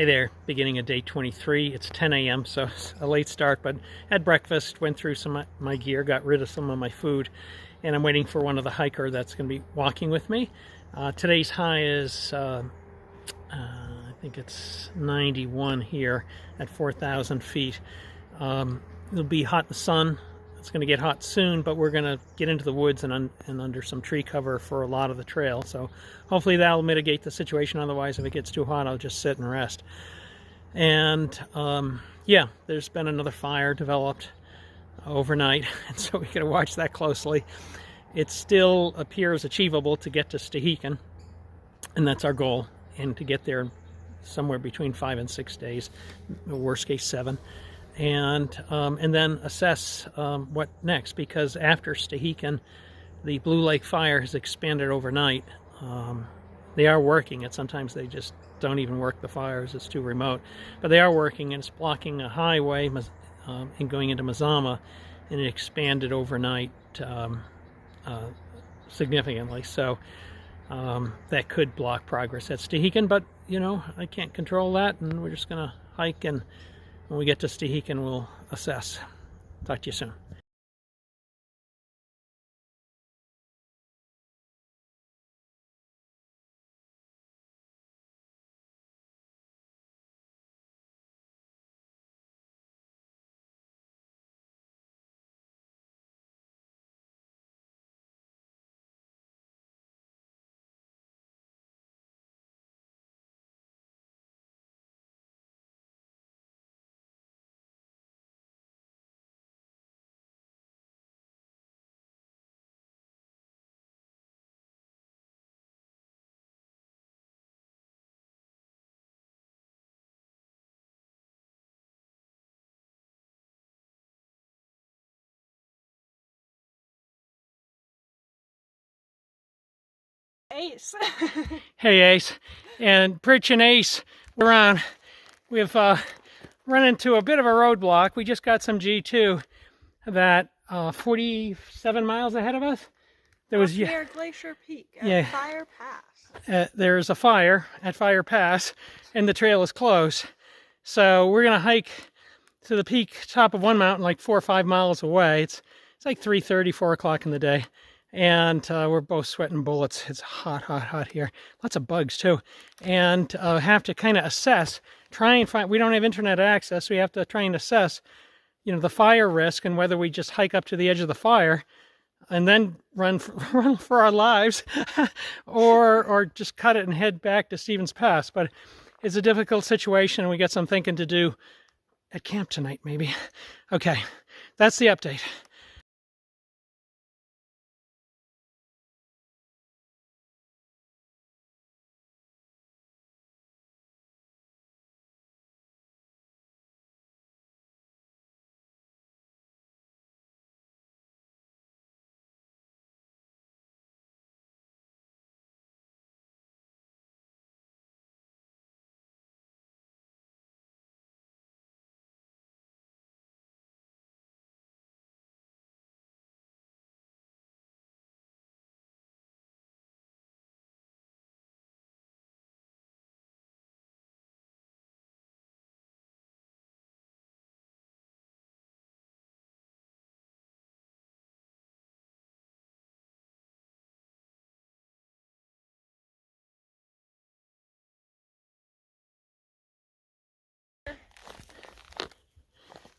Hey there, beginning of day 23. It's 10 a.m., so it's a late start, but had breakfast, went through some of my gear, got rid of some of my food, and I'm waiting for one of the hiker that's going to be walking with me. Today's high is, I think it's 91 here at 4,000 feet. It'll be hot in the sun. It's going to get hot soon, but we're going to get into the woods and under some tree cover for a lot of the trail. So hopefully that'll mitigate the situation. Otherwise, if it gets too hot, I'll just sit and rest. And yeah, there's been another fire developed overnight, and so we got to watch that closely. It still appears achievable to get to Stehekin, and that's our goal, and to get there somewhere between 5 and 6 days, worst case 7. And then assess what next, because after Stehekin, the Blue Lake fire has expanded overnight. They are working, and sometimes they just don't even work the fires, it's too remote. But they are working, and it's blocking a highway and going into Mazama, and it expanded overnight significantly. So that could block progress at Stehekin, but you know, I can't control that, and we're just gonna hike, and when we get to Stehekin, we'll assess. Talk to you soon. Ace. Hey Ace, and Pritch and Ace, we're on. We've run into a bit of a roadblock. We just got some G2 that 47 miles ahead of us. There was near Glacier Peak at Fire Pass. There's a fire at Fire Pass, and the trail is closed. So we're gonna hike to the peak top of one mountain, like 4 or 5 miles away. It's like 3:30, 4 o'clock in the day. And we're both sweating bullets. It's hot, hot, hot here. Lots of bugs too. And have to kind of assess, try and find, we don't have internet access, so we have to try and assess, you know, the fire risk and whether we just hike up to the edge of the fire and then run for our lives or just cut it and head back to Stevens Pass. But it's a difficult situation, and we got some thinking to do at camp tonight, maybe. Okay, that's the update.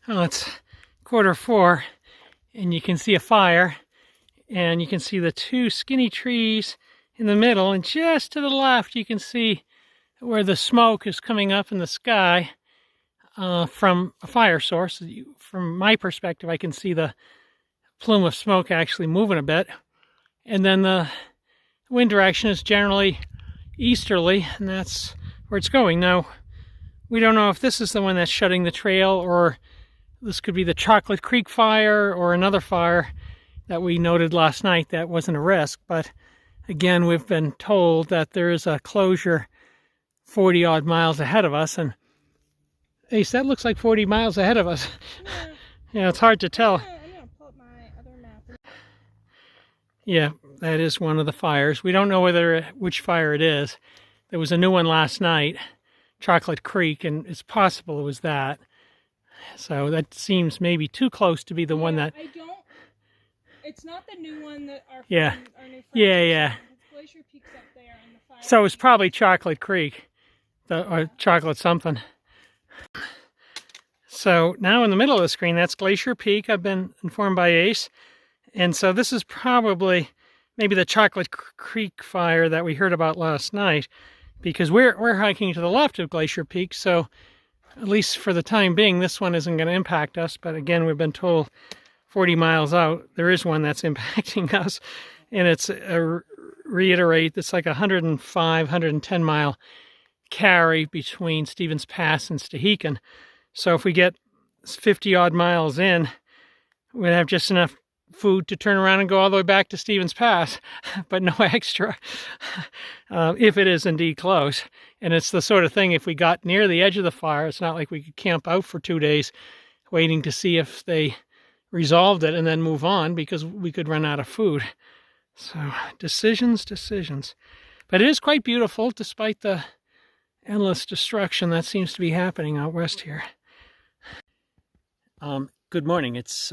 Oh, it's 4:15, and you can see a fire, and you can see the 2 skinny trees in the middle, and just to the left you can see where the smoke is coming up in the sky from a fire source. From my perspective, I can see the plume of smoke actually moving a bit, and then the wind direction is generally easterly, and that's where it's going. Now, we don't know if this is the one that's shutting the trail, or this could be the Chocolate Creek fire or another fire that we noted last night that wasn't a risk. But again, we've been told that there is a closure 40 odd miles ahead of us. And Ace, that looks like 40 miles ahead of us. Yeah, it's hard to tell. I'm going to pull up my other map. Yeah, that is one of the fires. We don't know which fire it is. There was a new one last night Chocolate Creek, and it's possible it was that. So that seems maybe too close to be the one that... It's not the new one that our yeah. friend, our new friend Yeah. Glacier Peak's up there and the fire. So it's probably Chocolate Creek, or chocolate something. So now in the middle of the screen, that's Glacier Peak. I've been informed by Ace. And so this is probably maybe the Chocolate Creek fire that we heard about last night, because we're hiking to the left of Glacier Peak. So at least for the time being, this one isn't going to impact us. But again, we've been told 40 miles out, there is one that's impacting us. And it's, reiterate, it's like 105, 110 mile carry between Stevens Pass and Stehekin. So if we get 50 odd miles in, we'd have just enough food to turn around and go all the way back to Stevens Pass, but no extra, if it is indeed close. And it's the sort of thing, if we got near the edge of the fire, it's not like we could camp out for 2 days waiting to see if they resolved it and then move on, because we could run out of food. So decisions. But it is quite beautiful despite the endless destruction that seems to be happening out west here. Good morning. It's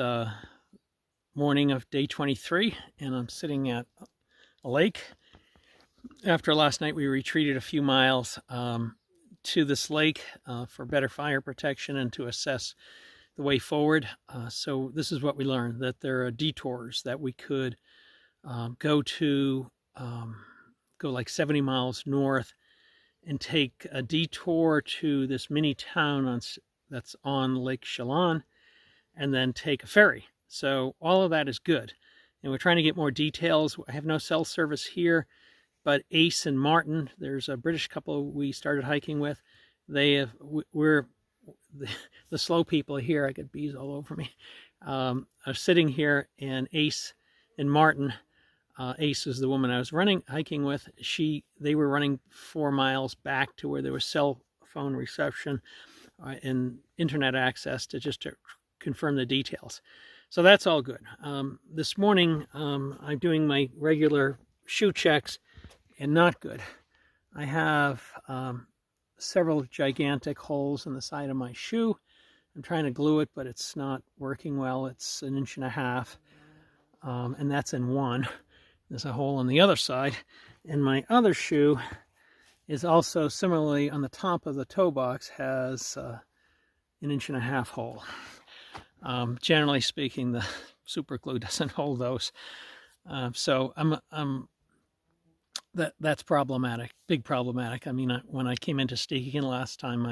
morning of day 23, and I'm sitting at a lake. After last night, we retreated a few miles to this lake for better fire protection and to assess the way forward. So this is what we learned, that there are detours that we could go like 70 miles north and take a detour to this mini town that's on Lake Chelan, and then take a ferry. So all of that is good. And we're trying to get more details. I have no cell service here, but Ace and Martin, there's a British couple we started hiking with. We're the slow people here, I get bees all over me, are sitting here, and Ace and Martin, Ace is the woman I was hiking with. They were running 4 miles back to where there was cell phone reception and internet access to confirm the details. So that's all good. This morning, I'm doing my regular shoe checks, and not good. I have several gigantic holes in the side of my shoe. I'm trying to glue it, but it's not working well. It's 1.5 inches, and that's in one. There's a hole on the other side. And my other shoe is also similarly on the top of the toe box, has 1.5 inch hole. Generally speaking, the super glue doesn't hold those. So that's problematic, big problematic. I mean, when I came into Stehekin last time,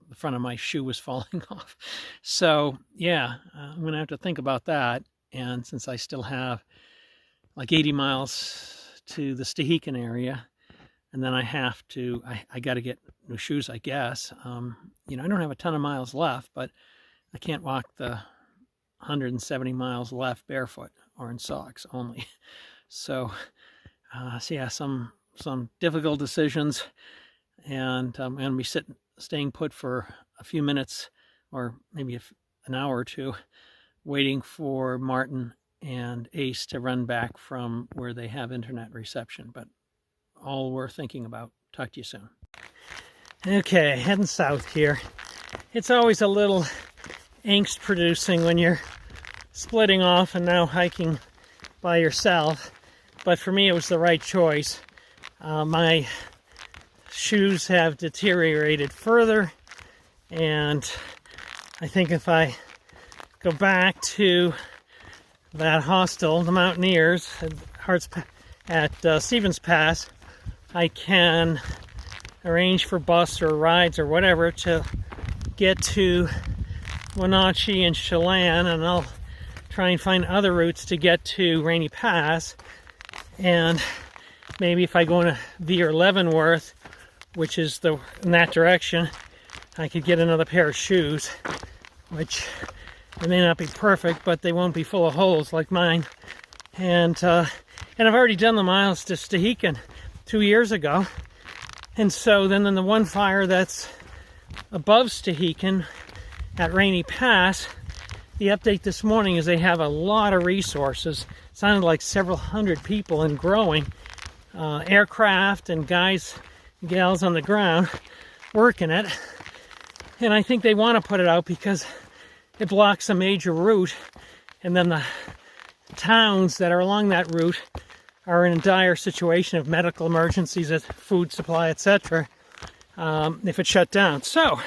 the front of my shoe was falling off. So yeah, I'm going to have to think about that. And since I still have like 80 miles to the Stehekin area, and then I got to get new shoes, I guess. I don't have a ton of miles left, but I can't walk the 170 miles left barefoot or in socks only. So yeah, some difficult decisions, and I'm going to be staying put for a few minutes, or maybe an hour or two, waiting for Martin and Ace to run back from where they have internet reception. But all we're thinking about. Talk to you soon. Okay, heading south here. It's always a little angst producing when you're splitting off and now hiking by yourself, but for me it was the right choice. My shoes have deteriorated further, and I think if I go back to that hostel, the Mountaineers at Stevens Pass, I can arrange for bus or rides or whatever to get to Wenatchee and Chelan, and I'll try and find other routes to get to Rainy Pass. And maybe if I go in via Leavenworth, which is in that direction, I could get another pair of shoes, which they may not be perfect, but they won't be full of holes like mine. And I've already done the miles to Stehekin 2 years ago. And so then in the one fire that's above Stehekin at Rainy Pass, the update this morning is they have a lot of resources. It sounded like several hundred people and growing, aircraft and guys and gals on the ground work in it. And I think they want to put it out because it blocks a major route, and then the towns that are along that route are in a dire situation of medical emergencies, food supply, etc. If it's shut down. So,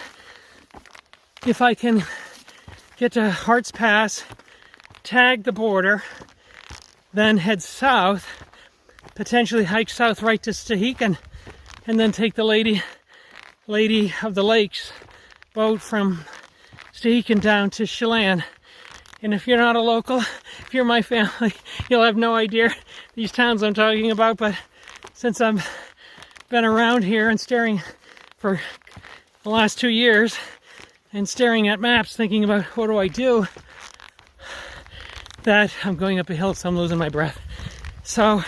if I can get to Harts Pass, tag the border, then head south, potentially hike south right to Stehekin, and then take the Lady of the Lakes boat from Stehekin down to Chelan. And if you're not a local, if you're my family, you'll have no idea these towns I'm talking about, but since I've been around here and staring for the last 2 years and staring at maps thinking about what do I do, that I'm going up a hill so I'm losing my breath. So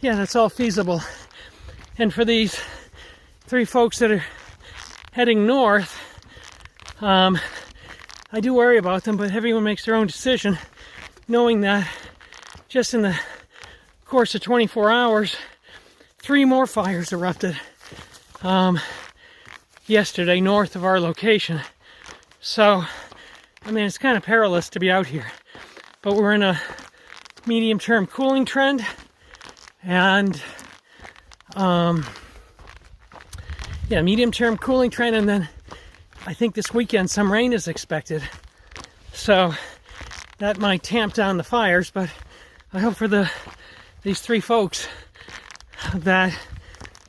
yeah, that's all feasible. And for these 3 folks that are heading north, I do worry about them, but everyone makes their own decision, knowing that just in the course of 24 hours, 3 more fires erupted yesterday north of our location. So, I mean, it's kind of perilous to be out here, but we're in a medium-term cooling trend, and yeah, medium-term cooling trend, and then I think this weekend some rain is expected, so that might tamp down the fires. But I hope for these 3 folks that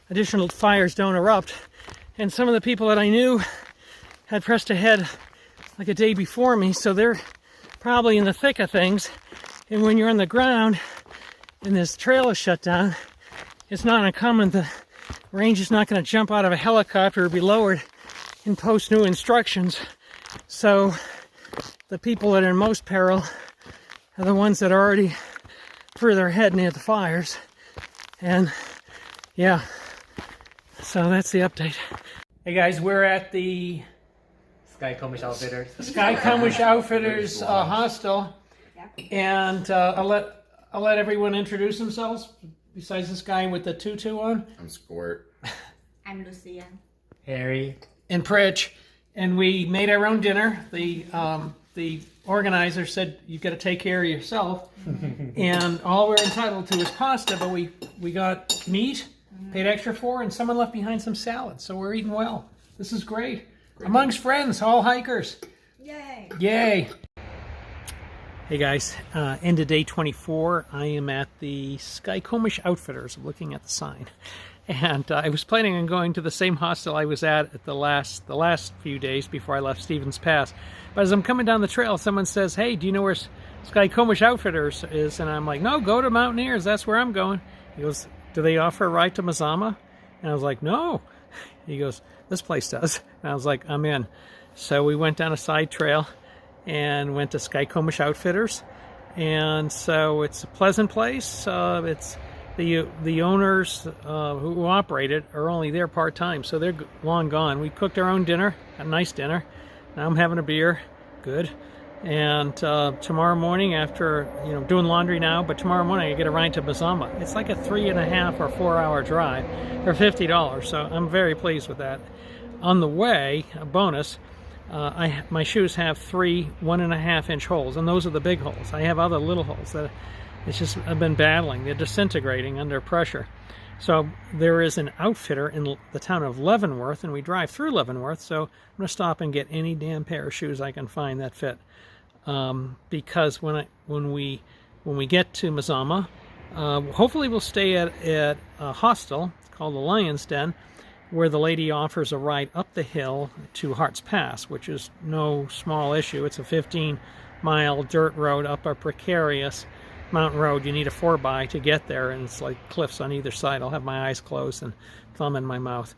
additional fires don't erupt. And some of the people that I knew had pressed ahead like a day before me, so they're probably in the thick of things. And when you're on the ground and this trail is shut down, it's not uncommon. The range is not going to jump out of a helicopter or be lowered and post new instructions. So the people that are in most peril are the ones that are already further ahead near the fires. And yeah, so that's the update. Hey guys, we're at the Sky Comish Outfitters. Sky Comish Outfitters hostel, and I'll let everyone introduce themselves. Besides this guy with the tutu on, I'm Squirt. I'm Lucia. Harry. and Pritch, and we made our own dinner. The organizer said you got to take care of yourself, and all we're entitled to is pasta. But we got meat, paid extra for, and someone left behind some salad. So we're eating well. This is great. Amongst friends, all hikers. Yay! Yay! Hey guys, end of day 24. I am at the Sky Comish Outfitters. I'm looking at the sign. And I was planning on going to the same hostel I was at the last few days before I left Stevens Pass. But as I'm coming down the trail, someone says, "Hey, do you know where Sky Comish Outfitters is?" And I'm like, "No, go to Mountaineers. That's where I'm going." He goes, "Do they offer a ride to Mazama?" And I was like, "No." He goes, "This place does." And I was like, "I'm in." So we went down a side trail and went to Sky Comish Outfitters. And so it's a pleasant place. It's the owners who operate it are only there part-time, so they're long gone. We cooked our own dinner, a nice dinner. Now I'm having a beer, good. And tomorrow morning, after doing laundry now, but tomorrow morning I get a ride to Mazama. It's like a 3.5 or 4 hour drive for $50, so I'm very pleased with that. On the way, a bonus, my shoes have 3 1.5 inch holes, and those are the big holes. I have other little holes that I've been battling. They're disintegrating under pressure. So there is an outfitter in the town of Leavenworth, and we drive through Leavenworth, so I'm going to stop and get any damn pair of shoes I can find that fit. Because when we get to Mazama, hopefully we'll stay at a hostel called the Lion's Den, where the lady offers a ride up the hill to Harts Pass, which is no small issue. It's a 15-mile dirt road up a precarious mountain road. You need a 4x to get there, and it's like cliffs on either side. I'll have my eyes closed and thumb in my mouth.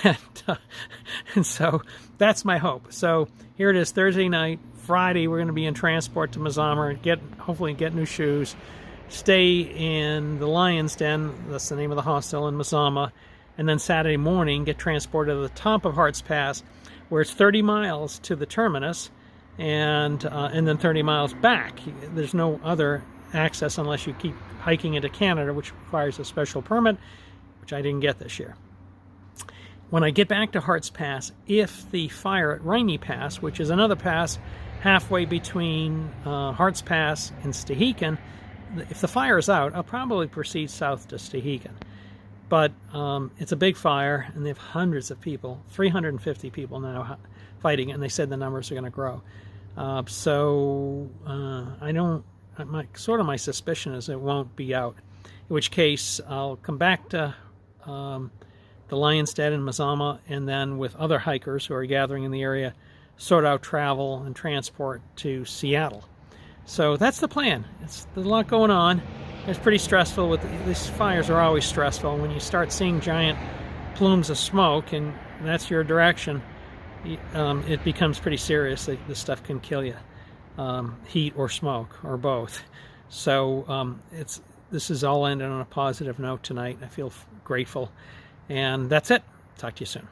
And so that's my hope. So here it is, Thursday night. Friday we're going to be in transport to Mazama and hopefully get new shoes, stay in the Lion's Den, that's the name of the hostel in Mazama, and then Saturday morning get transported to the top of Harts Pass, where it's 30 miles to the terminus, and then 30 miles back. There's no other access unless you keep hiking into Canada, which requires a special permit, which I didn't get this year. when I get back to Hart's Pass, if the fire at Rainy Pass, which is another pass halfway between Hart's Pass and Stehekin, if the fire is out, I'll probably proceed south to Stehekin. But it's a big fire, and they have hundreds of people, 350 people now fighting it, and they said the numbers are going to grow. My suspicion is it won't be out. In which case, I'll come back to the Lion's Den and Mazama, and then with other hikers who are gathering in the area, sort out travel and transport to Seattle. So that's the plan. There's a lot going on. It's pretty stressful. These fires are always stressful. When you start seeing giant plumes of smoke and that's your direction, it becomes pretty serious. This stuff can kill you. Heat or smoke or both. So this is all ended on a positive note tonight. I feel grateful. And that's it. Talk to you soon.